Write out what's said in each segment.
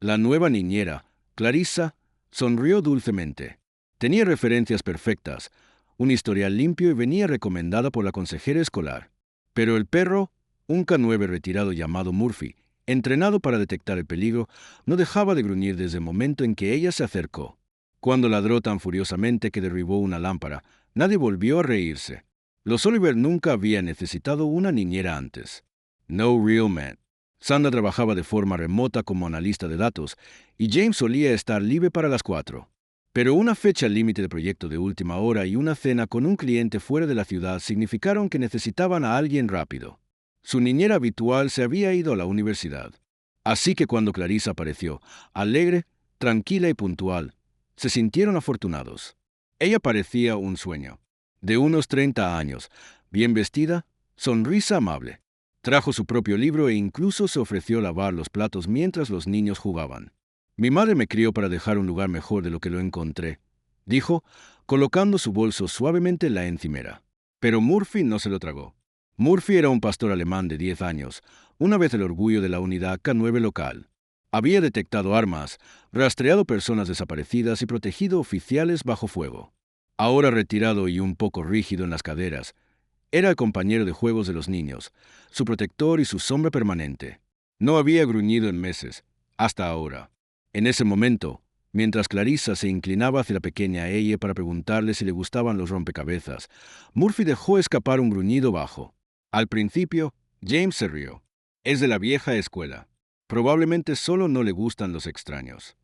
La nueva niñera, Clarissa, sonrió dulcemente. Tenía referencias perfectas, un historial limpio y venía recomendada por la consejera escolar. Pero el perro, un K9 retirado llamado Murphy, entrenado para detectar el peligro, no dejaba de gruñir desde el momento en que ella se acercó. Cuando ladró tan furiosamente que derribó una lámpara, nadie volvió a reírse. Los Oliver nunca habían necesitado una niñera antes. No real man. Sandra trabajaba de forma remota como analista de datos y James solía estar libre para las 4. Pero una fecha límite de proyecto de última hora y una cena con un cliente fuera de la ciudad significaron que necesitaban a alguien rápido. Su niñera habitual se había ido a la universidad. Así que cuando Clarissa apareció, alegre, tranquila y puntual, se sintieron afortunados. Ella parecía un sueño. De unos 30 años, bien vestida, sonrisa amable. Trajo su propio libro e incluso se ofreció a lavar los platos mientras los niños jugaban. Mi madre me crió para dejar un lugar mejor de lo que lo encontré, dijo, colocando su bolso suavemente en la encimera. Pero Murphy no se lo tragó. Murphy era un pastor alemán de 10 años, una vez el orgullo de la unidad K9 local. Había detectado armas, rastreado personas desaparecidas y protegido oficiales bajo fuego. Ahora retirado y un poco rígido en las caderas, era el compañero de juegos de los niños, su protector y su sombra permanente. No había gruñido en meses, hasta ahora. En ese momento, mientras Clarissa se inclinaba hacia la pequeña ella para preguntarle si le gustaban los rompecabezas, Murphy dejó escapar un gruñido bajo. Al principio, James se rió. Es de la vieja escuela. Probablemente solo no le gustan los extraños.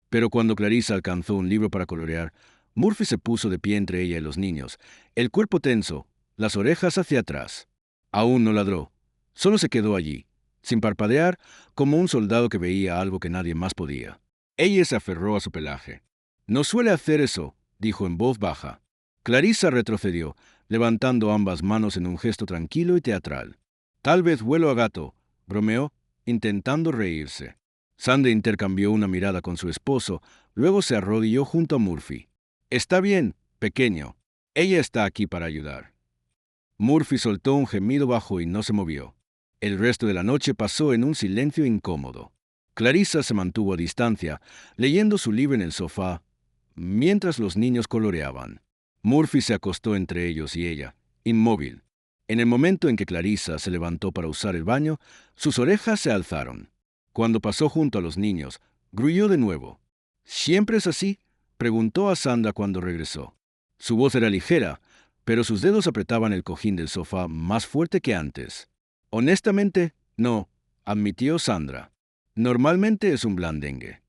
Pero cuando Clarissa alcanzó un libro para colorear, Murphy se puso de pie entre ella y los niños, el cuerpo tenso, las orejas hacia atrás. Aún no ladró, solo se quedó allí, sin parpadear, como un soldado que veía algo que nadie más podía. Ella se aferró a su pelaje. No suele hacer eso, dijo en voz baja. Clarissa retrocedió, levantando ambas manos en un gesto tranquilo y teatral. Tal vez huelo a gato, bromeó, intentando reírse. Sandra intercambió una mirada con su esposo, luego se arrodilló junto a Murphy. Está bien, pequeño. Ella está aquí para ayudar. Murphy soltó un gemido bajo y no se movió. El resto de la noche pasó en un silencio incómodo. Clarissa se mantuvo a distancia, leyendo su libro en el sofá, mientras los niños coloreaban. Murphy se acostó entre ellos y ella, inmóvil. En el momento en que Clarissa se levantó para usar el baño, sus orejas se alzaron. Cuando pasó junto a los niños, gruñó de nuevo. ¿Siempre es así?, preguntó a Sandra cuando regresó. Su voz era ligera, pero sus dedos apretaban el cojín del sofá más fuerte que antes. Honestamente, no, admitió Sandra. Normalmente es un blandengue.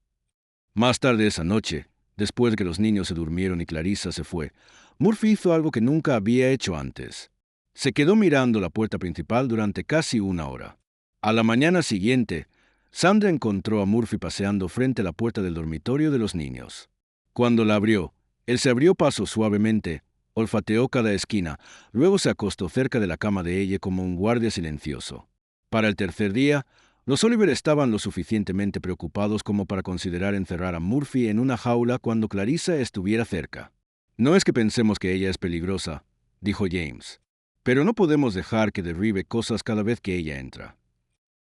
Más tarde esa noche, después de que los niños se durmieron y Clarissa se fue, Murphy hizo algo que nunca había hecho antes. Se quedó mirando la puerta principal durante casi una hora. A la mañana siguiente, Sandra encontró a Murphy paseando frente a la puerta del dormitorio de los niños. Cuando la abrió, él se abrió paso suavemente, olfateó cada esquina, luego se acostó cerca de la cama de ella como un guardia silencioso. Para el tercer día, los Oliver estaban lo suficientemente preocupados como para considerar encerrar a Murphy en una jaula cuando Clarissa estuviera cerca. No es que pensemos que ella es peligrosa, dijo James, pero no podemos dejar que derribe cosas cada vez que ella entra.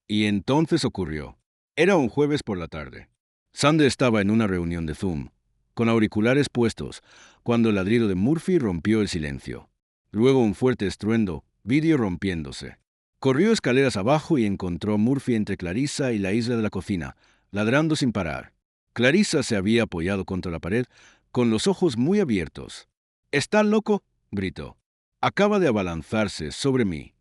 Y entonces ocurrió. Era un jueves por la tarde. Sandra estaba en una reunión de Zoom, con auriculares puestos, cuando el ladrido de Murphy rompió el silencio. Luego un fuerte estruendo, vidrio rompiéndose. Corrió escaleras abajo y encontró a Murphy entre Clarissa y la isla de la cocina, ladrando sin parar. Clarissa se había apoyado contra la pared, con los ojos muy abiertos. «¿Está loco?», gritó. «Acaba de abalanzarse sobre mí».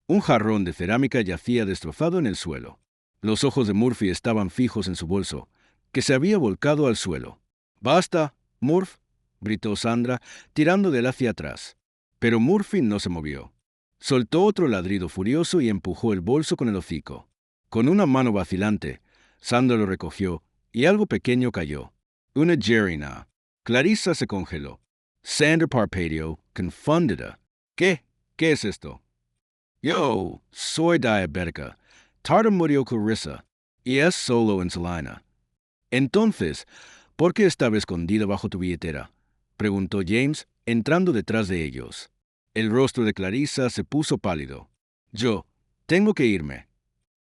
Un jarrón de cerámica yacía destrozado en el suelo. Los ojos de Murphy estaban fijos en su bolso, que se había volcado al suelo. «¡Basta, Murph!», gritó Sandra, tirando de él hacia atrás. Pero Murphy no se movió. Soltó otro ladrido furioso y empujó el bolso con el hocico. Con una mano vacilante, Sandra lo recogió y algo pequeño cayó. Una gerina. Clarissa se congeló. Sandra parpadeó, confundida. «¿Qué? ¿Qué es esto?» «Yo, soy diabética. Tartamudeó Clarissa. Y es solo insulina». «Entonces, ¿por qué estaba escondida bajo tu billetera?», preguntó James, entrando detrás de ellos. El rostro de Clarissa se puso pálido. «Yo, tengo que irme».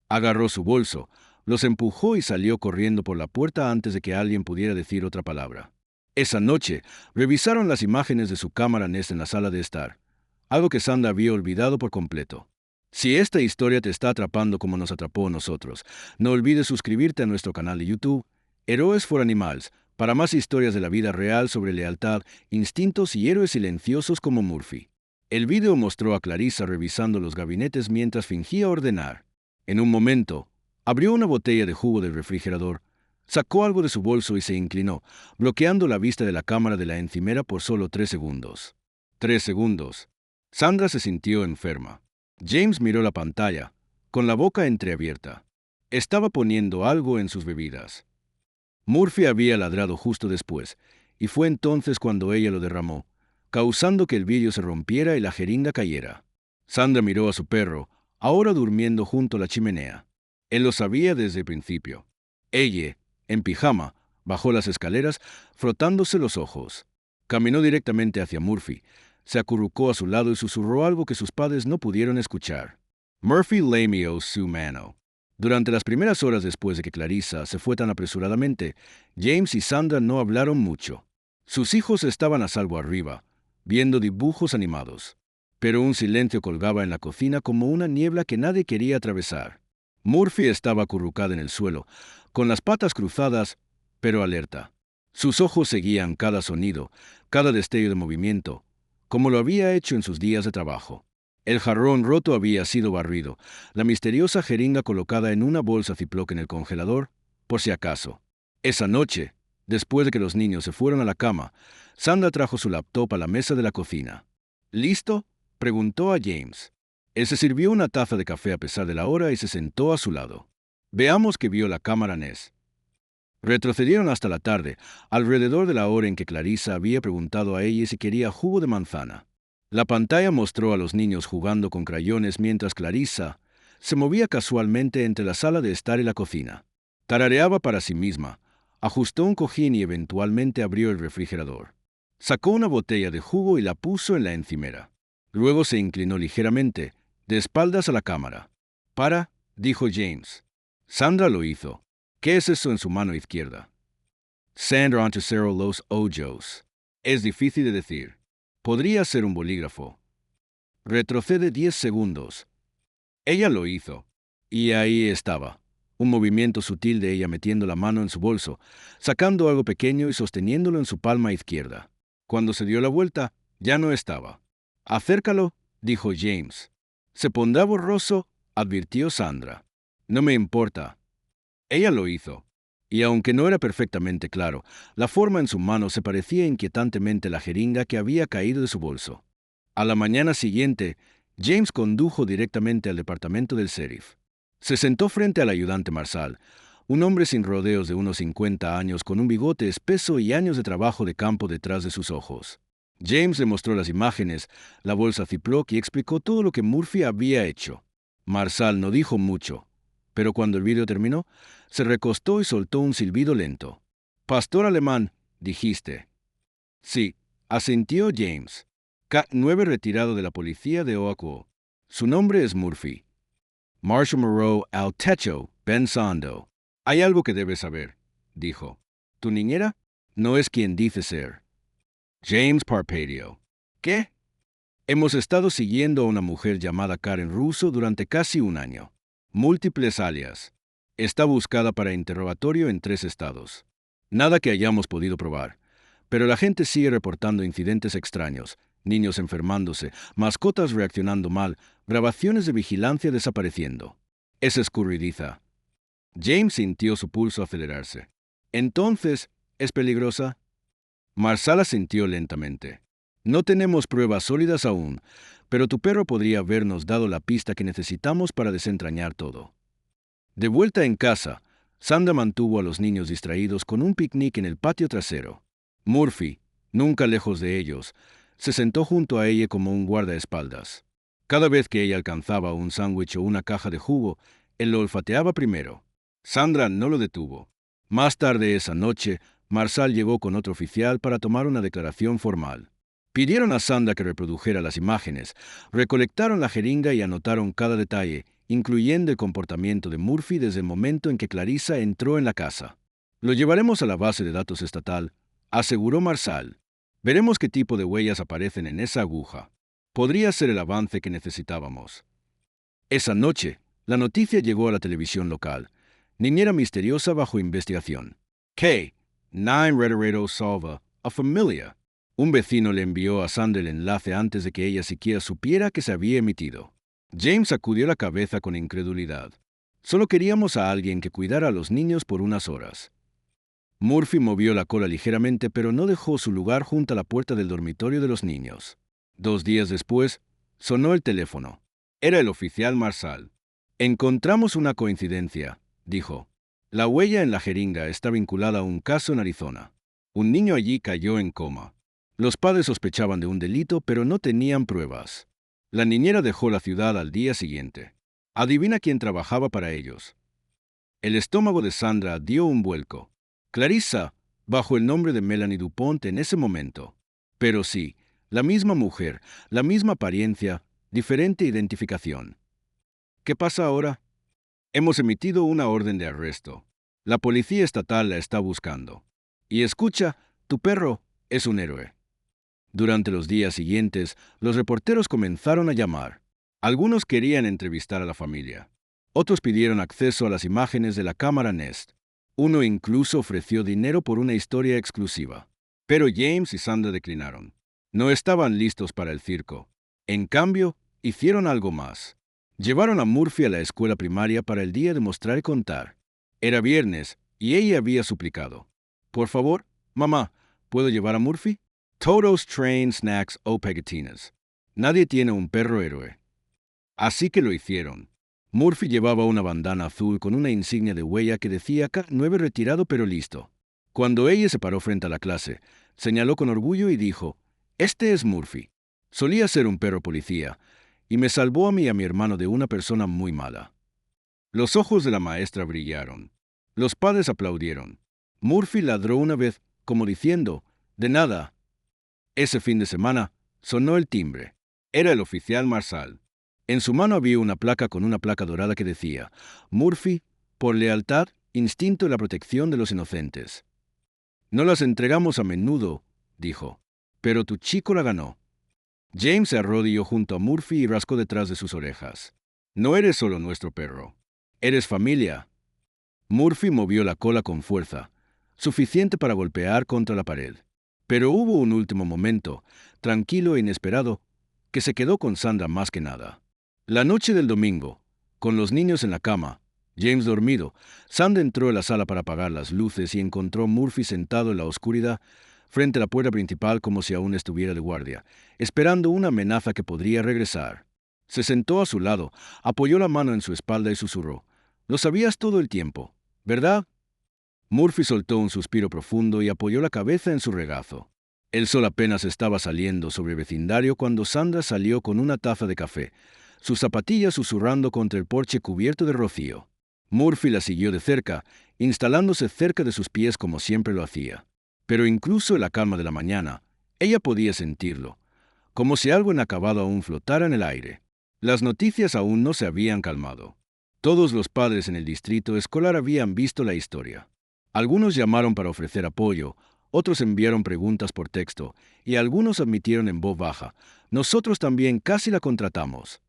Agarró su bolso, Los empujó y salió corriendo por la puerta antes de que alguien pudiera decir otra palabra. Esa noche, revisaron las imágenes de su cámara Nest en la sala de estar, algo que Sandra había olvidado por completo. Si esta historia te está atrapando como nos atrapó a nosotros, no olvides suscribirte a nuestro canal de YouTube, Héroes for Animals, para más historias de la vida real sobre lealtad, instintos y héroes silenciosos como Murphy. El video mostró a Clarissa revisando los gabinetes mientras fingía ordenar. En un momento, abrió una botella de jugo del refrigerador, sacó algo de su bolso y se inclinó, bloqueando la vista de la cámara de la encimera por solo 3 segundos. 3 segundos. Sandra se sintió enferma. James miró la pantalla, con la boca entreabierta. Estaba poniendo algo en sus bebidas. Murphy había ladrado justo después, y fue entonces cuando ella lo derramó, causando que el vidrio se rompiera y la jeringa cayera. Sandra miró a su perro, ahora durmiendo junto a la chimenea. Él lo sabía desde el principio. Ella, en pijama, bajó las escaleras, frotándose los ojos. Caminó directamente hacia Murphy, se acurrucó a su lado y susurró algo que sus padres no pudieron escuchar. Murphy lamió su mano. Durante las primeras horas después de que Clarissa se fue tan apresuradamente, James y Sandra no hablaron mucho. Sus hijos estaban a salvo arriba, viendo dibujos animados. Pero un silencio colgaba en la cocina como una niebla que nadie quería atravesar. Murphy estaba acurrucada en el suelo, con las patas cruzadas, pero alerta. Sus ojos seguían cada sonido, cada destello de movimiento, como lo había hecho en sus días de trabajo. El jarrón roto había sido barrido, la misteriosa jeringa colocada en una bolsa Ziploc en el congelador, por si acaso. Esa noche, después de que los niños se fueron a la cama, Sandra trajo su laptop a la mesa de la cocina. ¿Listo?, preguntó a James. Él se sirvió una taza de café a pesar de la hora y se sentó a su lado. Veamos que vio la cámara Nest. Retrocedieron hasta la tarde, alrededor de la hora en que Clarissa había preguntado a ella si quería jugo de manzana. La pantalla mostró a los niños jugando con crayones mientras Clarissa se movía casualmente entre la sala de estar y la cocina. Tarareaba para sí misma, ajustó un cojín y eventualmente abrió el refrigerador. Sacó una botella de jugo y la puso en la encimera. Luego se inclinó ligeramente, de espaldas a la cámara. «Para», dijo James. Sandra lo hizo. ¿Qué es eso en su mano izquierda? Sandra Antecero los ojos. Es difícil de decir. Podría ser un bolígrafo. Retrocede 10 segundos. Ella lo hizo. Y ahí estaba. Un movimiento sutil de ella metiendo la mano en su bolso, sacando algo pequeño y sosteniéndolo en su palma izquierda. Cuando se dio la vuelta, ya no estaba. «Acércalo», dijo James. «Se pondrá borroso», advirtió Sandra. «No me importa». Ella lo hizo. Y aunque no era perfectamente claro, la forma en su mano se parecía inquietantemente a la jeringa que había caído de su bolso. A la mañana siguiente, James condujo directamente al departamento del sheriff. Se sentó frente al ayudante Marshall, un hombre sin rodeos de unos 50 años con un bigote espeso y años de trabajo de campo detrás de sus ojos. James le mostró las imágenes, la bolsa Ziploc y explicó todo lo que Murphy había hecho. Marshall no dijo mucho, pero cuando el vídeo terminó, se recostó y soltó un silbido lento. «Pastor alemán», dijiste. «Sí», asintió James. K9 retirado de la policía de Oakville. Su nombre es Murphy. Marshall Moreau al techo, pensando. «Hay algo que debes saber», dijo. «Tu niñera no es quien dice ser». James parpadeó. «¿Qué?» «Hemos estado siguiendo a una mujer llamada Karen Russo durante casi un año. Múltiples alias. Está buscada para interrogatorio en 3 estados. Nada que hayamos podido probar. Pero la gente sigue reportando incidentes extraños, niños enfermándose, mascotas reaccionando mal, grabaciones de vigilancia desapareciendo. Es escurridiza». James sintió su pulso acelerarse. «Entonces, ¿es peligrosa?» Marshall asintió lentamente. «No tenemos pruebas sólidas aún, pero tu perro podría habernos dado la pista que necesitamos para desentrañar todo». De vuelta en casa, Sandra mantuvo a los niños distraídos con un picnic en el patio trasero. Murphy, nunca lejos de ellos, se sentó junto a ella como un guardaespaldas. Cada vez que ella alcanzaba un sándwich o una caja de jugo, él lo olfateaba primero. Sandra no lo detuvo. Más tarde esa noche, Marshall llegó con otro oficial para tomar una declaración formal. Pidieron a Sandra que reprodujera las imágenes, recolectaron la jeringa y anotaron cada detalle, incluyendo el comportamiento de Murphy desde el momento en que Clarissa entró en la casa. Lo llevaremos a la base de datos estatal, aseguró Marshall. Veremos qué tipo de huellas aparecen en esa aguja. Podría ser el avance que necesitábamos. Esa noche, la noticia llegó a la televisión local. Niñera misteriosa bajo investigación. K9 Redoredo salva a familia. Un vecino le envió a Sandra el enlace antes de que ella siquiera supiera que se había emitido. James sacudió la cabeza con incredulidad. Solo queríamos a alguien que cuidara a los niños por unas horas. Murphy movió la cola ligeramente, pero no dejó su lugar junto a la puerta del dormitorio de los niños. 2 días después, sonó el teléfono. Era el oficial Marshall. Encontramos una coincidencia, dijo. La huella en la jeringa está vinculada a un caso en Arizona. Un niño allí cayó en coma. Los padres sospechaban de un delito, pero no tenían pruebas. La niñera dejó la ciudad al día siguiente. Adivina quién trabajaba para ellos. El estómago de Sandra dio un vuelco. Clarissa, bajo el nombre de Melanie Dupont en ese momento. Pero sí, la misma mujer, la misma apariencia, diferente identificación. ¿Qué pasa ahora? Hemos emitido una orden de arresto. La policía estatal la está buscando. Y escucha, tu perro es un héroe. Durante los días siguientes, los reporteros comenzaron a llamar. Algunos querían entrevistar a la familia. Otros pidieron acceso a las imágenes de la cámara Nest. Uno incluso ofreció dinero por una historia exclusiva. Pero James y Sandra declinaron. No estaban listos para el circo. En cambio, hicieron algo más. Llevaron a Murphy a la escuela primaria para el día de mostrar y contar. Era viernes, y ella había suplicado. Por favor, mamá, ¿puedo llevar a Murphy? Todos train snacks o pegatinas. Nadie tiene un perro héroe. Así que lo hicieron. Murphy llevaba una bandana azul con una insignia de huella que decía K9 retirado pero listo. Cuando ella se paró frente a la clase, señaló con orgullo y dijo, «Este es Murphy. Solía ser un perro policía, y me salvó a mí y a mi hermano de una persona muy mala». Los ojos de la maestra brillaron. Los padres aplaudieron. Murphy ladró una vez, como diciendo, «De nada». Ese fin de semana, sonó el timbre. Era el oficial Marshall. En su mano había una placa con una placa dorada que decía, «Murphy, por lealtad, instinto y la protección de los inocentes». «No las entregamos a menudo», dijo, «pero tu chico la ganó». James se arrodilló junto a Murphy y rascó detrás de sus orejas. «No eres solo nuestro perro. Eres familia». Murphy movió la cola con fuerza, suficiente para golpear contra la pared. Pero hubo un último momento, tranquilo e inesperado, que se quedó con Sandra más que nada. La noche del domingo, con los niños en la cama, James dormido, Sandra entró a la sala para apagar las luces y encontró a Murphy sentado en la oscuridad frente a la puerta principal como si aún estuviera de guardia, esperando una amenaza que podría regresar. Se sentó a su lado, apoyó la mano en su espalda y susurró, «Lo sabías todo el tiempo, ¿verdad?» Murphy soltó un suspiro profundo y apoyó la cabeza en su regazo. El sol apenas estaba saliendo sobre el vecindario cuando Sandra salió con una taza de café, sus zapatillas susurrando contra el porche cubierto de rocío. Murphy la siguió de cerca, instalándose cerca de sus pies como siempre lo hacía. Pero incluso en la calma de la mañana, ella podía sentirlo, como si algo inacabado aún flotara en el aire. Las noticias aún no se habían calmado. Todos los padres en el distrito escolar habían visto la historia. Algunos llamaron para ofrecer apoyo, otros enviaron preguntas por texto, y algunos admitieron en voz baja, «Nosotros también casi la contratamos».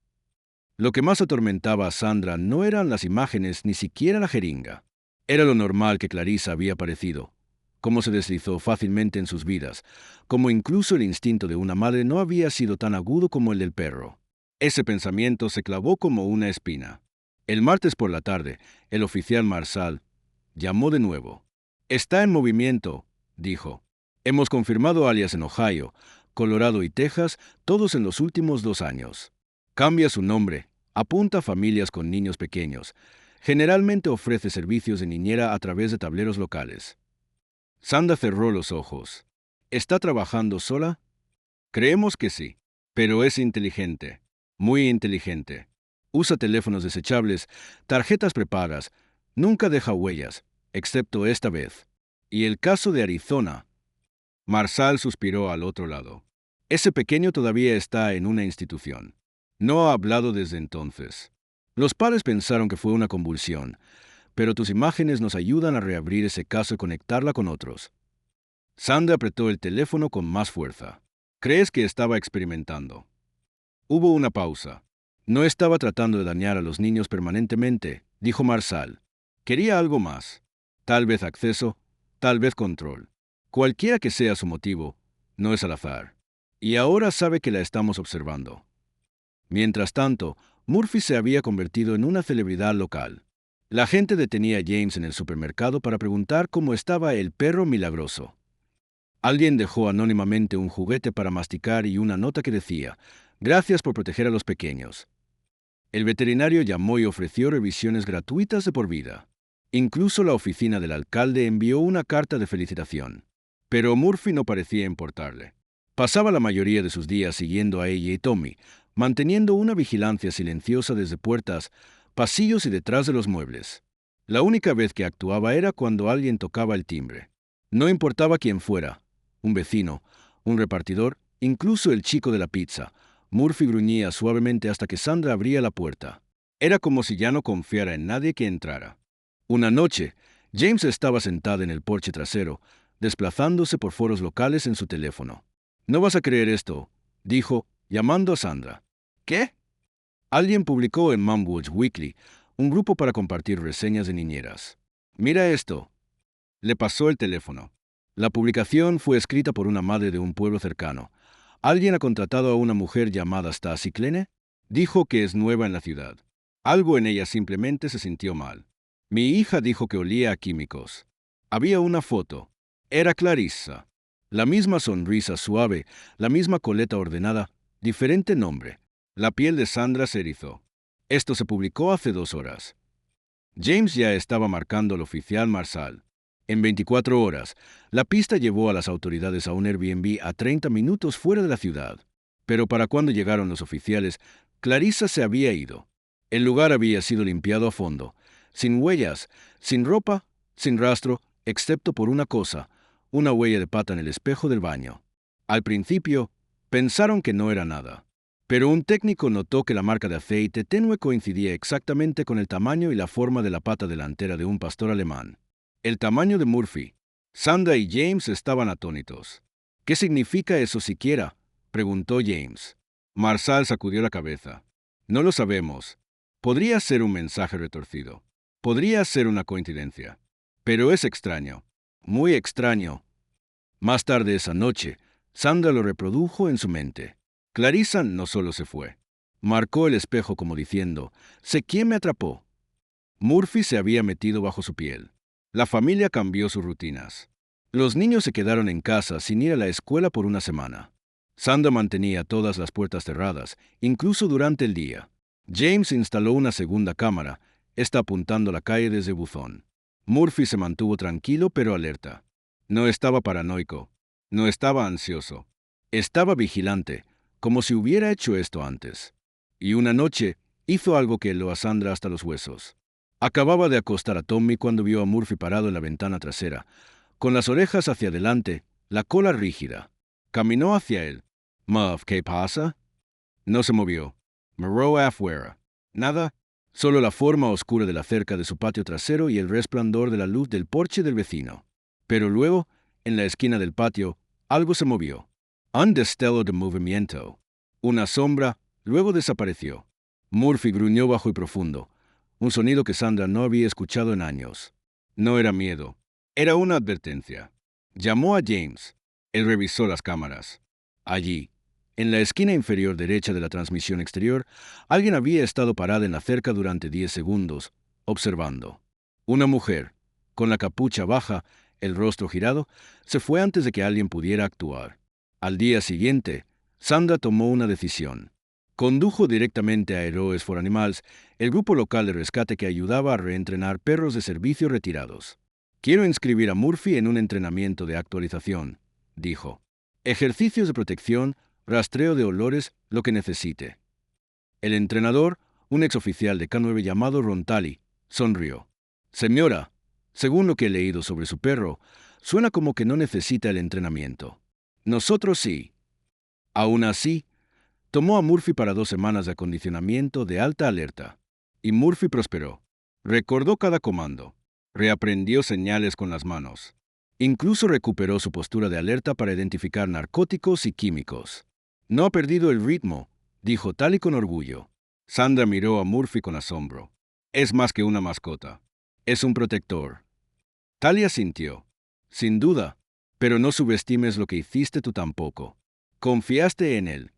Lo que más atormentaba a Sandra no eran las imágenes ni siquiera la jeringa. Era lo normal que Clarissa había parecido, cómo se deslizó fácilmente en sus vidas, como incluso el instinto de una madre no había sido tan agudo como el del perro. Ese pensamiento se clavó como una espina. El martes por la tarde, el oficial Marshall llamó de nuevo. «Está en movimiento», dijo. «Hemos confirmado alias en Ohio, Colorado y Texas, todos en los últimos 2 años. Cambia su nombre, apunta a familias con niños pequeños. Generalmente ofrece servicios de niñera a través de tableros locales». Sandra cerró los ojos. «¿Está trabajando sola?» «Creemos que sí, pero es inteligente, muy inteligente. Usa teléfonos desechables, tarjetas prepagas, nunca deja huellas, excepto esta vez. Y el caso de Arizona». Marshall suspiró al otro lado. «Ese pequeño todavía está en una institución. No ha hablado desde entonces». Los padres pensaron que fue una convulsión, pero tus imágenes nos ayudan a reabrir ese caso y conectarla con otros. Sandra apretó el teléfono con más fuerza. ¿Crees que estaba experimentando? Hubo una pausa. No estaba tratando de dañar a los niños permanentemente, dijo Marsal. Quería algo más. Tal vez acceso, tal vez control. Cualquiera que sea su motivo, no es al azar. Y ahora sabe que la estamos observando. Mientras tanto, Murphy se había convertido en una celebridad local. La gente detenía a James en el supermercado para preguntar cómo estaba el perro milagroso. Alguien dejó anónimamente un juguete para masticar y una nota que decía: «Gracias por proteger a los pequeños». El veterinario llamó y ofreció revisiones gratuitas de por vida. Incluso la oficina del alcalde envió una carta de felicitación. Pero Murphy no parecía importarle. Pasaba la mayoría de sus días siguiendo a ella y Tommy, manteniendo una vigilancia silenciosa desde puertas, pasillos y detrás de los muebles. La única vez que actuaba era cuando alguien tocaba el timbre. No importaba quién fuera, un vecino, un repartidor, incluso el chico de la pizza. Murphy gruñía suavemente hasta que Sandra abría la puerta. Era como si ya no confiara en nadie que entrara. Una noche, James estaba sentada en el porche trasero, desplazándose por foros locales en su teléfono. «No vas a creer esto», dijo, llamando a Sandra. «¿Qué?». Alguien publicó en Momwoods Weekly, un grupo para compartir reseñas de niñeras. «Mira esto». Le pasó el teléfono. La publicación fue escrita por una madre de un pueblo cercano. ¿Alguien ha contratado a una mujer llamada Stacy Klene? Dijo que es nueva en la ciudad. Algo en ella simplemente se sintió mal. Mi hija dijo que olía a químicos. Había una foto. Era Clarissa. La misma sonrisa suave, la misma coleta ordenada, diferente nombre. La piel de Sandra se erizó. Esto se publicó hace 2 horas. James ya estaba marcando al oficial Marsal. En 24 horas, la pista llevó a las autoridades a un Airbnb a 30 minutos fuera de la ciudad. Pero para cuando llegaron los oficiales, Clarissa se había ido. El lugar había sido limpiado a fondo, sin huellas, sin ropa, sin rastro, excepto por una cosa, una huella de pata en el espejo del baño. Al principio, pensaron que no era nada. Pero un técnico notó que la marca de aceite tenue coincidía exactamente con el tamaño y la forma de la pata delantera de un pastor alemán. El tamaño de Murphy. Sandra y James estaban atónitos. «¿Qué significa eso siquiera?», preguntó James. Marsal sacudió la cabeza. «No lo sabemos. Podría ser un mensaje retorcido. Podría ser una coincidencia. Pero es extraño. Muy extraño». Más tarde esa noche, Sandra lo reprodujo en su mente. Clarissa no solo se fue. Marcó el espejo como diciendo: «Sé quién me atrapó». Murphy se había metido bajo su piel. La familia cambió sus rutinas. Los niños se quedaron en casa sin ir a la escuela por una semana. Sandra mantenía todas las puertas cerradas, incluso durante el día. James instaló una segunda cámara, está apuntando a la calle desde buzón. Murphy se mantuvo tranquilo pero alerta. No estaba paranoico. No estaba ansioso. Estaba vigilante, como si hubiera hecho esto antes. Y una noche hizo algo que heló a Sandra hasta los huesos. Acababa de acostar a Tommy cuando vio a Murphy parado en la ventana trasera, con las orejas hacia adelante, la cola rígida. Caminó hacia él. «Muff, ¿qué pasa?». No se movió. Miró afuera. Nada, solo la forma oscura de la cerca de su patio trasero y el resplandor de la luz del porche del vecino. Pero luego, en la esquina del patio, algo se movió. Un destello de movimiento. Una sombra, luego desapareció. Murphy gruñó bajo y profundo, un sonido que Sandra no había escuchado en años. No era miedo, era una advertencia. Llamó a James. Él revisó las cámaras. Allí, en la esquina inferior derecha de la transmisión exterior, alguien había estado parada en la cerca durante 10 segundos, observando. Una mujer, con la capucha baja, el rostro girado, se fue antes de que alguien pudiera actuar. Al día siguiente, Sandra tomó una decisión. Condujo directamente a Héroes for Animals, el grupo local de rescate que ayudaba a reentrenar perros de servicio retirados. «Quiero inscribir a Murphy en un entrenamiento de actualización», dijo. «Ejercicios de protección, rastreo de olores, lo que necesite». El entrenador, un exoficial de K9 llamado Rontali, sonrió. «Señora, según lo que he leído sobre su perro, suena como que no necesita el entrenamiento. Nosotros sí». Aún así, tomó a Murphy para 2 semanas de acondicionamiento de alta alerta. Y Murphy prosperó. Recordó cada comando. Reaprendió señales con las manos. Incluso recuperó su postura de alerta para identificar narcóticos y químicos. No ha perdido el ritmo, dijo Tally con orgullo. Sandra miró a Murphy con asombro. Es más que una mascota. Es un protector. Tally asintió. Sin duda, pero no subestimes lo que hiciste tú tampoco. Confiaste en él.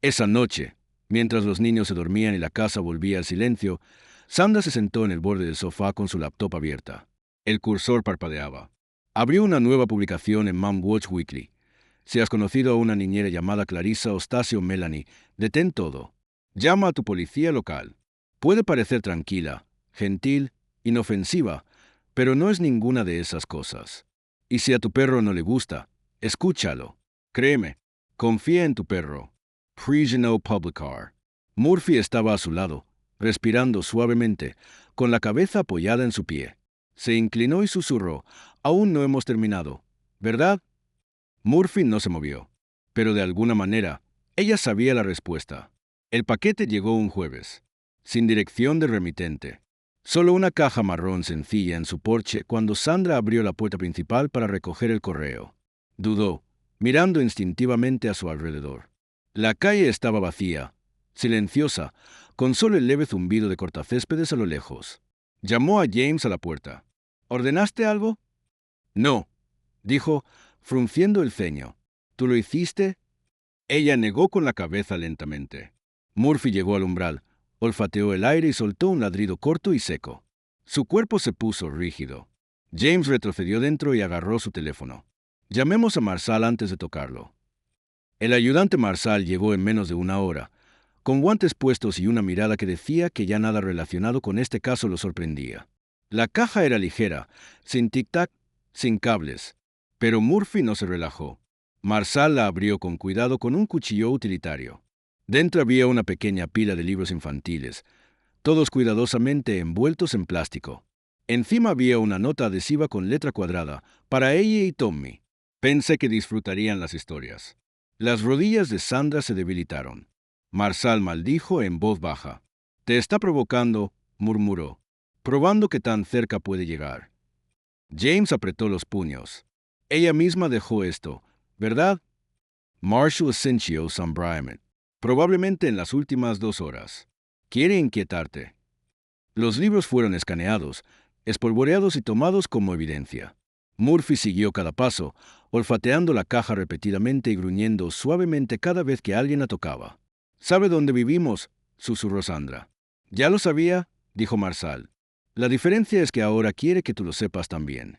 Esa noche, mientras los niños se dormían y la casa volvía al silencio, Sandra se sentó en el borde del sofá con su laptop abierta. El cursor parpadeaba. Abrió una nueva publicación en Mom Watch Weekly. Si has conocido a una niñera llamada Clarissa Ostasio Melanie, detén todo. Llama a tu policía local. Puede parecer tranquila, gentil, inofensiva, pero no es ninguna de esas cosas. Y si a tu perro no le gusta, escúchalo. Créeme, confía en tu perro. Prigeno Publicar. Murphy estaba a su lado, respirando suavemente, con la cabeza apoyada en su pie. Se inclinó y susurró, «Aún no hemos terminado, ¿verdad?» Murphy no se movió, pero de alguna manera, ella sabía la respuesta. El paquete llegó un jueves, sin dirección de remitente. Solo una caja marrón sencilla en su porche cuando Sandra abrió la puerta principal para recoger el correo. Dudó, mirando instintivamente a su alrededor. La calle estaba vacía, silenciosa, con solo el leve zumbido de cortacéspedes a lo lejos. Llamó a James a la puerta. «¿Ordenaste algo?» «No», dijo, frunciendo el ceño. «¿Tú lo hiciste?» Ella negó con la cabeza lentamente. Murphy llegó al umbral, olfateó el aire y soltó un ladrido corto y seco. Su cuerpo se puso rígido. James retrocedió dentro y agarró su teléfono. «Llamemos a Marsal antes de tocarlo». El ayudante Marsal llegó en menos de una hora, con guantes puestos y una mirada que decía que ya nada relacionado con este caso lo sorprendía. La caja era ligera, sin tic-tac, sin cables. Pero Murphy no se relajó. Marsal la abrió con cuidado con un cuchillo utilitario. Dentro había una pequeña pila de libros infantiles, todos cuidadosamente envueltos en plástico. Encima había una nota adhesiva con letra cuadrada, para ella y Tommy. Pensé que disfrutarían las historias. Las rodillas de Sandra se debilitaron. Marsal maldijo en voz baja. «Te está provocando», murmuró, «probando que tan cerca puede llegar». James apretó los puños. «Ella misma dejó esto, ¿verdad?» Marshall Asensio San Brian. «Probablemente en las últimas 2 horas. Quiere inquietarte». Los libros fueron escaneados, espolvoreados y tomados como evidencia. Murphy siguió cada paso, olfateando la caja repetidamente y gruñendo suavemente cada vez que alguien la tocaba. «¿Sabe dónde vivimos?», susurró Sandra. «Ya lo sabía», dijo Marsal. «La diferencia es que ahora quiere que tú lo sepas también».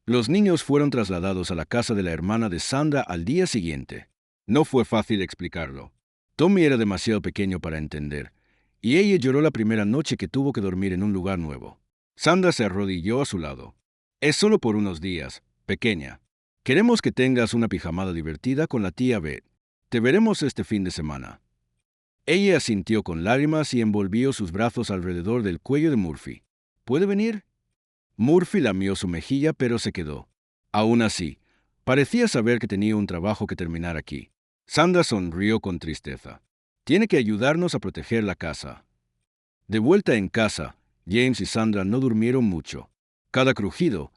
Los niños fueron trasladados a la casa de la hermana de Sandra al día siguiente. No fue fácil explicarlo. Tommy era demasiado pequeño para entender, y ella lloró la primera noche que tuvo que dormir en un lugar nuevo. Sandra se arrodilló a su lado. «Es solo por unos días, pequeña. Queremos que tengas una pijamada divertida con la tía Beth. Te veremos este fin de semana». Ella asintió con lágrimas y envolvió sus brazos alrededor del cuello de Murphy. «¿Puede venir?» Murphy lamió su mejilla, pero se quedó. Aún así, parecía saber que tenía un trabajo que terminar aquí. Sandra sonrió con tristeza. «Tiene que ayudarnos a proteger la casa». De vuelta en casa, James y Sandra no durmieron mucho. Cada crujido,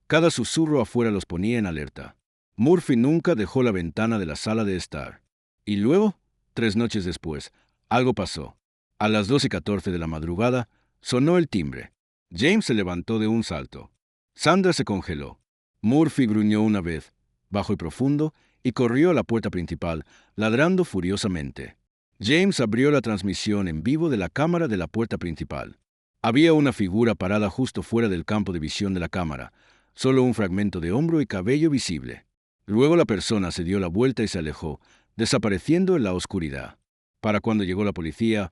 cada susurro afuera los ponía en alerta. Murphy nunca dejó la ventana de la sala de estar. Y luego, 3 noches después, algo pasó. A las 2:14 de la madrugada, sonó el timbre. James se levantó de un salto. Sandra se congeló. Murphy gruñó una vez, bajo y profundo, y corrió a la puerta principal, ladrando furiosamente. James abrió la transmisión en vivo de la cámara de la puerta principal. Había una figura parada justo fuera del campo de visión de la cámara, solo un fragmento de hombro y cabello visible. Luego la persona se dio la vuelta y se alejó, desapareciendo en la oscuridad. Para cuando llegó la policía,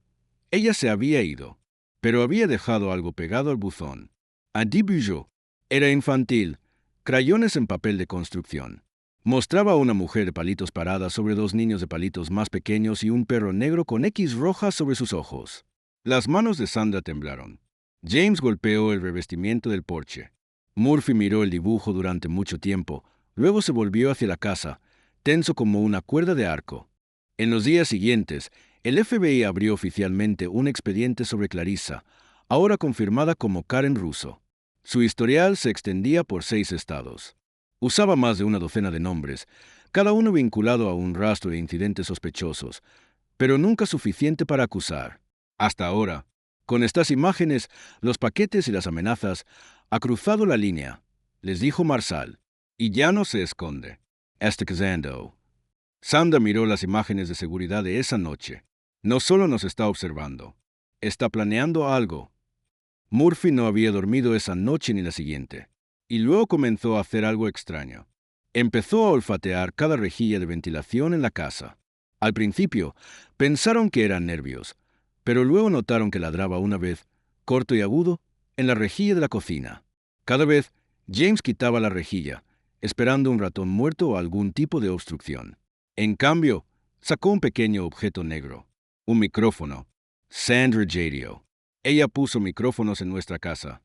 ella se había ido, pero había dejado algo pegado al buzón. Andy Bugeaud. Era infantil, crayones en papel de construcción. Mostraba a una mujer de palitos parada sobre 2 niños de palitos más pequeños y un perro negro con X rojas sobre sus ojos. Las manos de Sandra temblaron. James golpeó el revestimiento del porche. Murphy miró el dibujo durante mucho tiempo, luego se volvió hacia la casa, tenso como una cuerda de arco. En los días siguientes, El FBI abrió oficialmente un expediente sobre Clarissa, ahora confirmada como Karen Russo. Su historial se extendía por 6 estados. Usaba más de una docena de nombres, cada uno vinculado a un rastro de incidentes sospechosos, pero nunca suficiente para acusar. Hasta ahora, con estas imágenes, los paquetes y las amenazas, ha cruzado la línea, les dijo Marsal, y ya no se esconde. Está cazando. Sandra miró las imágenes de seguridad de esa noche. No solo nos está observando, está planeando algo. Murphy no había dormido esa noche ni la siguiente, y luego comenzó a hacer algo extraño. Empezó a olfatear cada rejilla de ventilación en la casa. Al principio, pensaron que eran nervios, pero luego notaron que ladraba una vez, corto y agudo, en la rejilla de la cocina. Cada vez, James quitaba la rejilla, esperando un ratón muerto o algún tipo de obstrucción. En cambio, sacó un pequeño objeto negro, un micrófono. Sandra Jadio. Ella puso micrófonos en nuestra casa.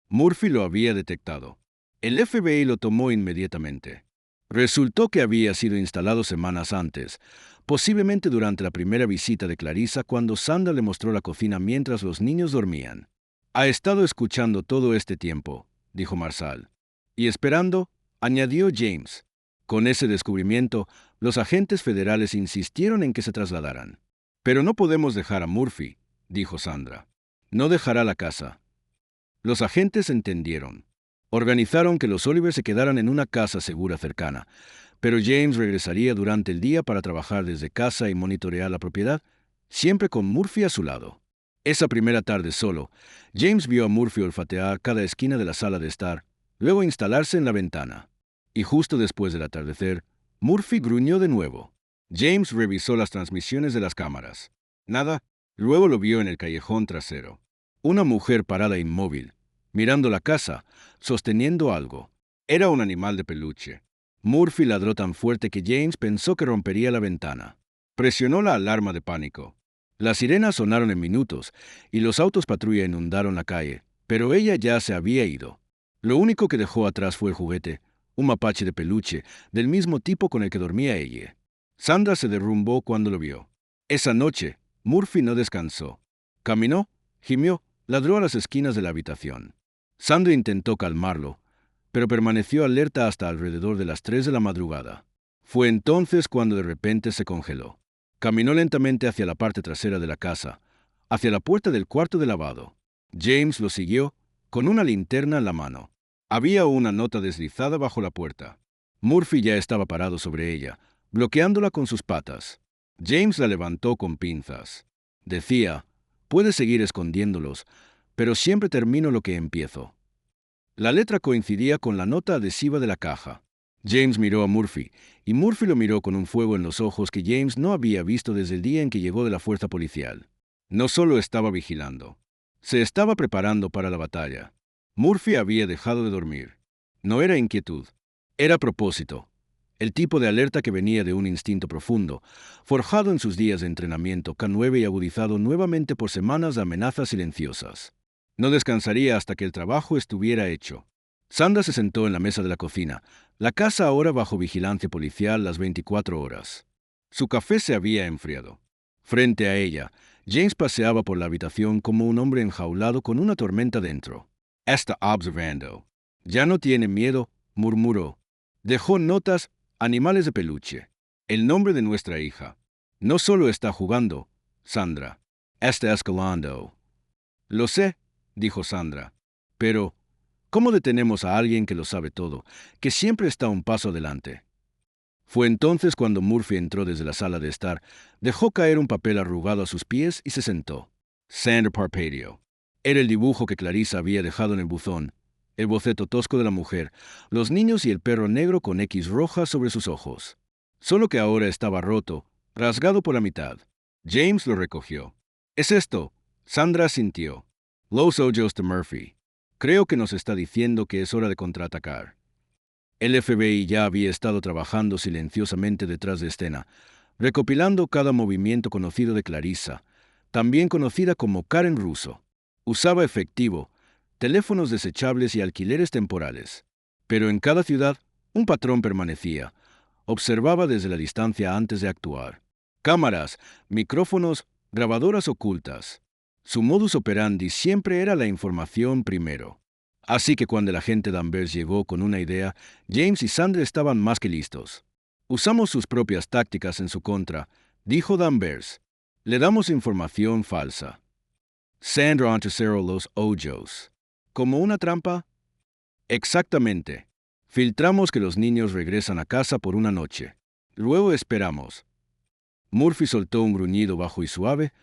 Murphy lo había detectado. El FBI lo tomó inmediatamente. Resultó que había sido instalado semanas antes, posiblemente durante la primera visita de Clarissa cuando Sandra le mostró la cocina mientras los niños dormían. Ha estado escuchando todo este tiempo, dijo Marsal. Y esperando, añadió James. Con ese descubrimiento, los agentes federales insistieron en que se trasladaran. Pero no podemos dejar a Murphy, dijo Sandra. No dejará la casa. Los agentes entendieron. Organizaron que los Oliver se quedaran en una casa segura cercana, pero James regresaría durante el día para trabajar desde casa y monitorear la propiedad, siempre con Murphy a su lado. Esa primera tarde solo, James vio a Murphy olfatear cada esquina de la sala de estar, luego instalarse en la ventana. Y justo después del atardecer, Murphy gruñó de nuevo. James revisó las transmisiones de las cámaras. Nada. Luego lo vio en el callejón trasero. Una mujer parada inmóvil, mirando la casa, sosteniendo algo. Era un animal de peluche. Murphy ladró tan fuerte que James pensó que rompería la ventana. Presionó la alarma de pánico. Las sirenas sonaron en minutos y los autos patrulla inundaron la calle, pero ella ya se había ido. Lo único que dejó atrás fue el juguete, un mapache de peluche, del mismo tipo con el que dormía ella. Sandra se derrumbó cuando lo vio. Esa noche, Murphy no descansó. Caminó, gimió, ladró a las esquinas de la habitación. Sandra intentó calmarlo, pero permaneció alerta hasta alrededor de las 3 de la madrugada. Fue entonces cuando de repente se congeló. Caminó lentamente hacia la parte trasera de la casa, hacia la puerta del cuarto de lavado. James lo siguió, con una linterna en la mano. Había una nota deslizada bajo la puerta. Murphy ya estaba parado sobre ella, bloqueándola con sus patas. James la levantó con pinzas. Decía, puedes seguir escondiéndolos, pero siempre termino lo que empiezo. La letra coincidía con la nota adhesiva de la caja. James miró a Murphy, y Murphy lo miró con un fuego en los ojos que James no había visto desde el día en que llegó de la fuerza policial. No solo estaba vigilando, se estaba preparando para la batalla. Murphy había dejado de dormir. No era inquietud, era propósito. El tipo de alerta que venía de un instinto profundo, forjado en sus días de entrenamiento K9 y agudizado nuevamente por semanas de amenazas silenciosas. No descansaría hasta que el trabajo estuviera hecho. Sandra se sentó en la mesa de la cocina, la casa ahora bajo vigilancia policial las 24 horas. Su café se había enfriado. Frente a ella, James paseaba por la habitación como un hombre enjaulado con una tormenta dentro. Está observando. Ya no tiene miedo, murmuró. Dejó notas, animales de peluche. El nombre de nuestra hija. No solo está jugando, Sandra. Está escalando. Lo sé, dijo Sandra. Pero, ¿cómo detenemos a alguien que lo sabe todo, que siempre está un paso adelante? Fue entonces cuando Murphy entró desde la sala de estar, dejó caer un papel arrugado a sus pies y se sentó. Sandra Parpadio. Era el dibujo que Clarissa había dejado en el buzón, el boceto tosco de la mujer, los niños y el perro negro con X roja sobre sus ojos. Solo que ahora estaba roto, rasgado por la mitad. James lo recogió. «¿Es esto?» Sandra asintió. Los ojos de Murphy. Creo que nos está diciendo que es hora de contraatacar. El FBI ya había estado trabajando silenciosamente detrás de escena, recopilando cada movimiento conocido de Clarissa, también conocida como Karen Russo. Usaba efectivo, teléfonos desechables y alquileres temporales. Pero en cada ciudad, un patrón permanecía. Observaba desde la distancia antes de actuar. Cámaras, micrófonos, grabadoras ocultas. Su modus operandi siempre era la información primero. Así que cuando el agente Danvers llegó con una idea, James y Sandra estaban más que listos. Usamos sus propias tácticas en su contra, dijo Danvers. Le damos información falsa. Sandra antecedió los hoyos. ¿Como una trampa? Exactamente. Filtramos que los niños regresan a casa por una noche. Luego esperamos. Murphy soltó un gruñido bajo y suave,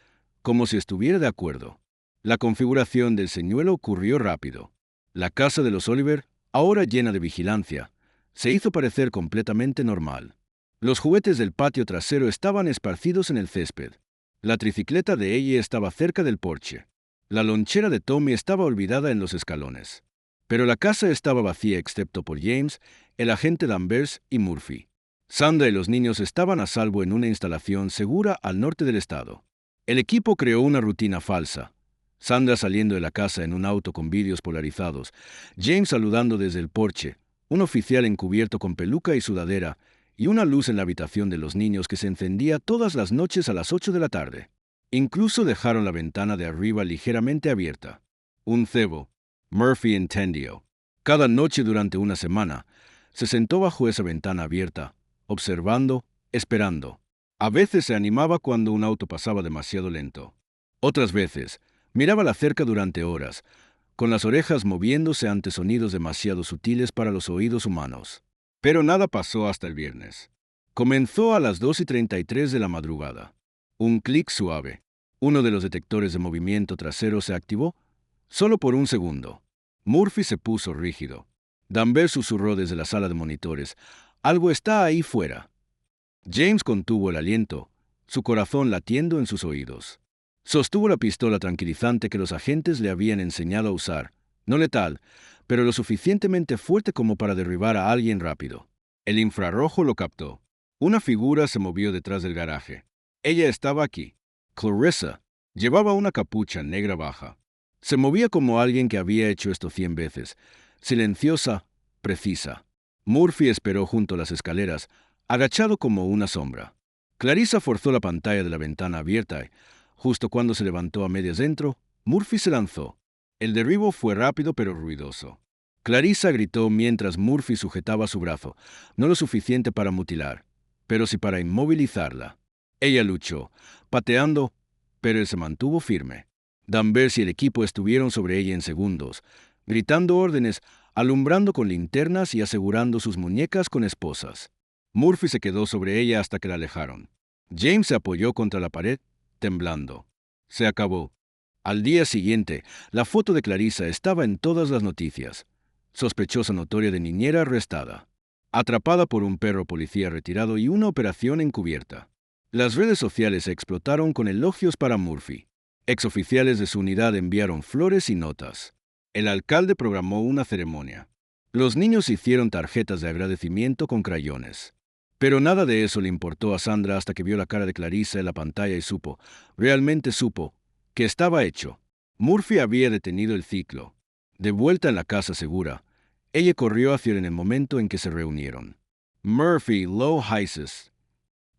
como si estuviera de acuerdo. La configuración del señuelo ocurrió rápido. La casa de los Oliver, ahora llena de vigilancia, se hizo parecer completamente normal. Los juguetes del patio trasero estaban esparcidos en el césped. La tricicleta de ella estaba cerca del porche. La lonchera de Tommy estaba olvidada en los escalones. Pero la casa estaba vacía excepto por James, el agente Danvers y Murphy. Sandra y los niños estaban a salvo en una instalación segura al norte del estado. El equipo creó una rutina falsa. Sandra saliendo de la casa en un auto con vidrios polarizados, James saludando desde el porche, un oficial encubierto con peluca y sudadera, y una luz en la habitación de los niños que se encendía todas las noches a las 8 de la tarde. Incluso dejaron la ventana de arriba ligeramente abierta. Un cebo, Murphy entendió. Cada noche durante una semana, se sentó bajo esa ventana abierta, observando, esperando. A veces se animaba cuando un auto pasaba demasiado lento. Otras veces, miraba la cerca durante horas, con las orejas moviéndose ante sonidos demasiado sutiles para los oídos humanos. Pero nada pasó hasta el viernes. Comenzó a las 2:33 de la madrugada. Un clic suave. Uno de los detectores de movimiento trasero se activó, solo por un segundo. Murphy se puso rígido. Danvers susurró desde la sala de monitores. «Algo está ahí fuera». James contuvo el aliento, su corazón latiendo en sus oídos. Sostuvo la pistola tranquilizante que los agentes le habían enseñado a usar, no letal, pero lo suficientemente fuerte como para derribar a alguien rápido. El infrarrojo lo captó. Una figura se movió detrás del garaje. Ella estaba aquí. Clarissa llevaba una capucha negra baja. Se movía como alguien que había hecho esto 100 veces, silenciosa, precisa. Murphy esperó junto a las escaleras, agachado como una sombra. Clarissa forzó la pantalla de la ventana abierta y, justo cuando se levantó a medias dentro, Murphy se lanzó. El derribo fue rápido pero ruidoso. Clarissa gritó mientras Murphy sujetaba su brazo, no lo suficiente para mutilar, pero sí para inmovilizarla. Ella luchó, pateando, pero él se mantuvo firme. Danvers y el equipo estuvieron sobre ella en segundos, gritando órdenes, alumbrando con linternas y asegurando sus muñecas con esposas. Murphy se quedó sobre ella hasta que la alejaron. James se apoyó contra la pared, temblando. Se acabó. Al día siguiente, la foto de Clarissa estaba en todas las noticias. Sospechosa notoria de niñera arrestada. Atrapada por un perro policía retirado y una operación encubierta. Las redes sociales explotaron con elogios para Murphy. Exoficiales de su unidad enviaron flores y notas. El alcalde programó una ceremonia. Los niños hicieron tarjetas de agradecimiento con crayones. Pero nada de eso le importó a Sandra hasta que vio la cara de Clarissa en la pantalla y supo, realmente supo, que estaba hecho. Murphy había detenido el ciclo. De vuelta en la casa segura, ella corrió hacia él en el momento en que se reunieron. Murphy low hisses.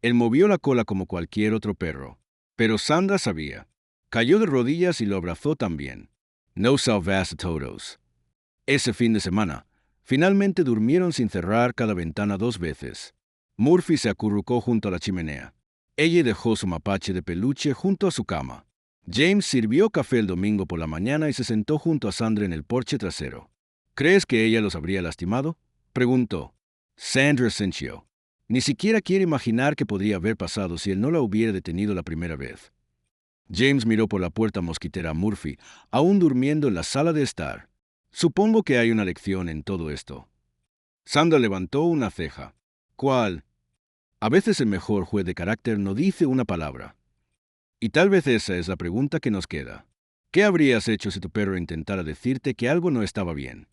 Él movió la cola como cualquier otro perro. Pero Sandra sabía. Cayó de rodillas y lo abrazó también. No salvaste a todos. Ese fin de semana, finalmente durmieron sin cerrar cada ventana 2 veces. Murphy se acurrucó junto a la chimenea. Ella dejó su mapache de peluche junto a su cama. James sirvió café el domingo por la mañana y se sentó junto a Sandra en el porche trasero. ¿Crees que ella los habría lastimado?, preguntó. Sandra sintió. Ni siquiera quiere imaginar qué podría haber pasado si él no la hubiera detenido la primera vez. James miró por la puerta mosquitera a Murphy, aún durmiendo en la sala de estar. Supongo que hay una lección en todo esto. Sandra levantó una ceja. ¿Cuál? A veces el mejor juez de carácter no dice una palabra. Y tal vez esa es la pregunta que nos queda. ¿Qué habrías hecho si tu perro intentara decirte que algo no estaba bien?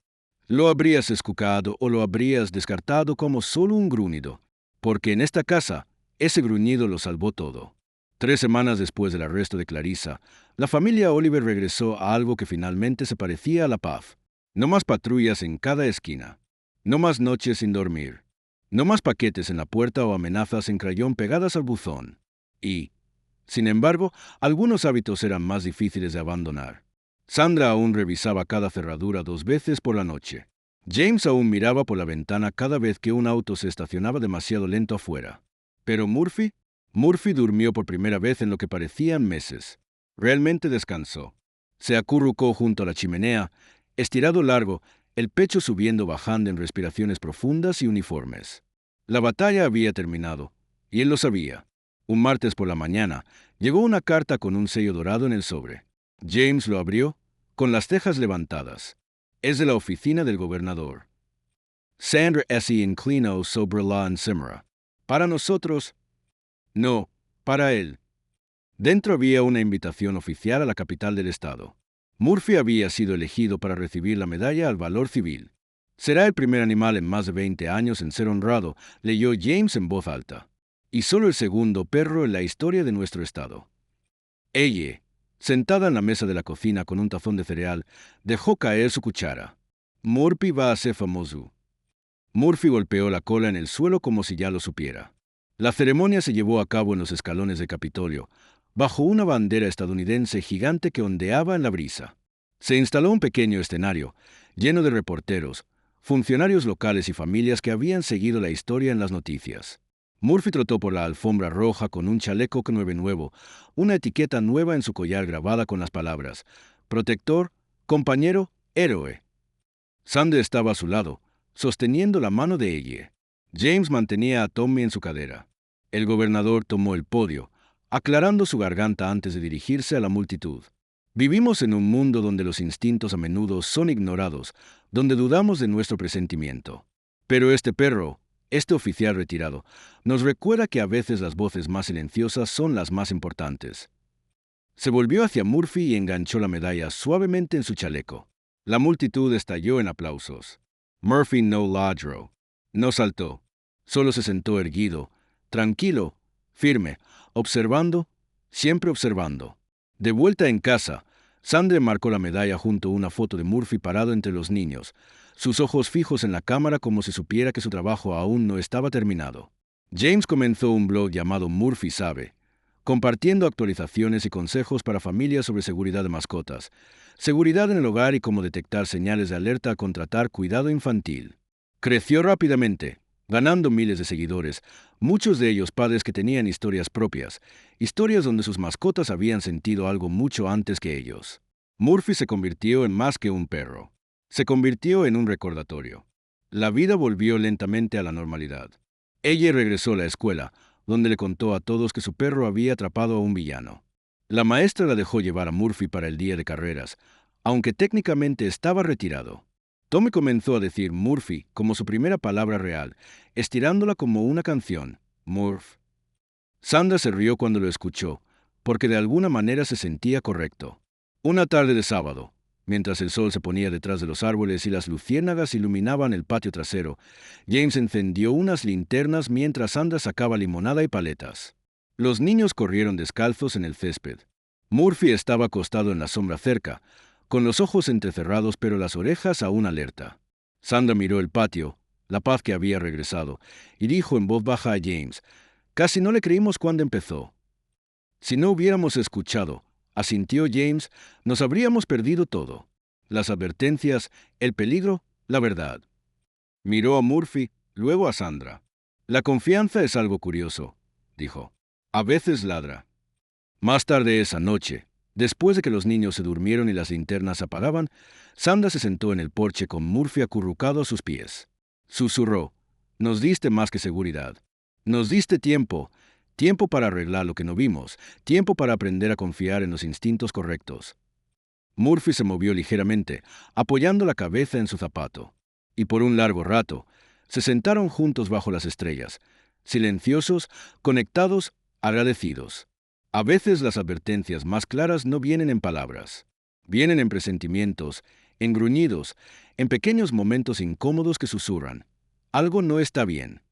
¿Lo habrías escuchado o lo habrías descartado como solo un gruñido? Porque en esta casa, ese gruñido lo salvó todo. 3 semanas después del arresto de Clarissa, la familia Oliver regresó a algo que finalmente se parecía a la paz. No más patrullas en cada esquina. No más noches sin dormir. No más paquetes en la puerta o amenazas en crayón pegadas al buzón. Y, sin embargo, algunos hábitos eran más difíciles de abandonar. Sandra aún revisaba cada cerradura 2 veces por la noche. James aún miraba por la ventana cada vez que un auto se estacionaba demasiado lento afuera. Pero Murphy durmió por primera vez en lo que parecían meses. Realmente descansó. Se acurrucó junto a la chimenea, estirado largo, el pecho subiendo bajando en respiraciones profundas y uniformes. La batalla había terminado, y él lo sabía. Un martes por la mañana, llegó una carta con un sello dorado en el sobre. James lo abrió, con las cejas levantadas. Es de la oficina del gobernador. Sandra S. inclinó sobre la encimera. Para nosotros, no, para él. Dentro había una invitación oficial a la capital del estado. Murphy había sido elegido para recibir la medalla al valor civil. Será el primer animal en más de 20 años en ser honrado, leyó James en voz alta. Y solo el segundo perro en la historia de nuestro estado. Ella, sentada en la mesa de la cocina con un tazón de cereal, dejó caer su cuchara. Murphy va a ser famoso. Murphy golpeó la cola en el suelo como si ya lo supiera. La ceremonia se llevó a cabo en los escalones del Capitolio, bajo una bandera estadounidense gigante que ondeaba en la brisa. Se instaló un pequeño escenario, lleno de reporteros, funcionarios locales y familias que habían seguido la historia en las noticias. Murphy trotó por la alfombra roja con un chaleco nuevo, una etiqueta nueva en su collar grabada con las palabras protector, compañero, héroe. Sandra estaba a su lado, sosteniendo la mano de ella. James mantenía a Tommy en su cadera. El gobernador tomó el podio, aclarando su garganta antes de dirigirse a la multitud. Vivimos en un mundo donde los instintos a menudo son ignorados, donde dudamos de nuestro presentimiento. Pero este perro, este oficial retirado, nos recuerda que a veces las voces más silenciosas son las más importantes. Se volvió hacia Murphy y enganchó la medalla suavemente en su chaleco. La multitud estalló en aplausos. Murphy no ladró, no saltó, solo se sentó erguido, tranquilo, firme, observando, siempre observando. De vuelta en casa, Sandra marcó la medalla junto a una foto de Murphy parado entre los niños, sus ojos fijos en la cámara como si supiera que su trabajo aún no estaba terminado. James comenzó un blog llamado Murphy Sabe, compartiendo actualizaciones y consejos para familias sobre seguridad de mascotas, seguridad en el hogar y cómo detectar señales de alerta a contratar cuidado infantil. Creció rápidamente, ganando miles de seguidores, muchos de ellos padres que tenían historias propias, historias donde sus mascotas habían sentido algo mucho antes que ellos. Murphy se convirtió en más que un perro. Se convirtió en un recordatorio. La vida volvió lentamente a la normalidad. Ella regresó a la escuela, donde le contó a todos que su perro había atrapado a un villano. La maestra la dejó llevar a Murphy para el día de carreras, aunque técnicamente estaba retirado. Tommy comenzó a decir Murphy como su primera palabra real, estirándola como una canción, Murph. Sandra se rió cuando lo escuchó, porque de alguna manera se sentía correcto. Una tarde de sábado, mientras el sol se ponía detrás de los árboles y las luciérnagas iluminaban el patio trasero, James encendió unas linternas mientras Sandra sacaba limonada y paletas. Los niños corrieron descalzos en el césped. Murphy estaba acostado en la sombra cerca, con los ojos entrecerrados pero las orejas aún alerta. Sandra miró el patio, la paz que había regresado, y dijo en voz baja a James, «Casi no le creímos cuando empezó». «Si no hubiéramos escuchado», asintió James, «nos habríamos perdido todo. Las advertencias, el peligro, la verdad». Miró a Murphy, luego a Sandra. «La confianza es algo curioso», dijo. «A veces ladra». Más tarde esa noche, después de que los niños se durmieron y las linternas se apagaban, Sandra se sentó en el porche con Murphy acurrucado a sus pies. Susurró, «Nos diste más que seguridad. Nos diste tiempo, tiempo para arreglar lo que no vimos, tiempo para aprender a confiar en los instintos correctos». Murphy se movió ligeramente, apoyando la cabeza en su zapato. Y por un largo rato, se sentaron juntos bajo las estrellas, silenciosos, conectados, agradecidos. A veces las advertencias más claras no vienen en palabras. Vienen en presentimientos, en gruñidos, en pequeños momentos incómodos que susurran. Algo no está bien.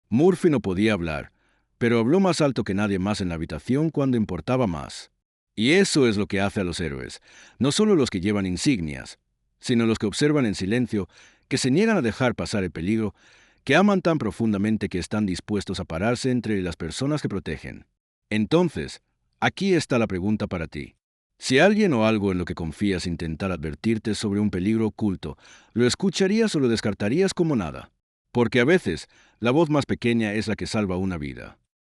Murphy no podía hablar, pero habló más alto que nadie más en la habitación cuando importaba más. Y eso es lo que hace a los héroes, no solo los que llevan insignias, sino los que observan en silencio, que se niegan a dejar pasar el peligro, que aman tan profundamente que están dispuestos a pararse entre las personas que protegen. Entonces, aquí está la pregunta para ti. Si alguien o algo en lo que confías intentara advertirte sobre un peligro oculto, ¿lo escucharías o lo descartarías como nada? Porque a veces, la voz más pequeña es la que salva una vida.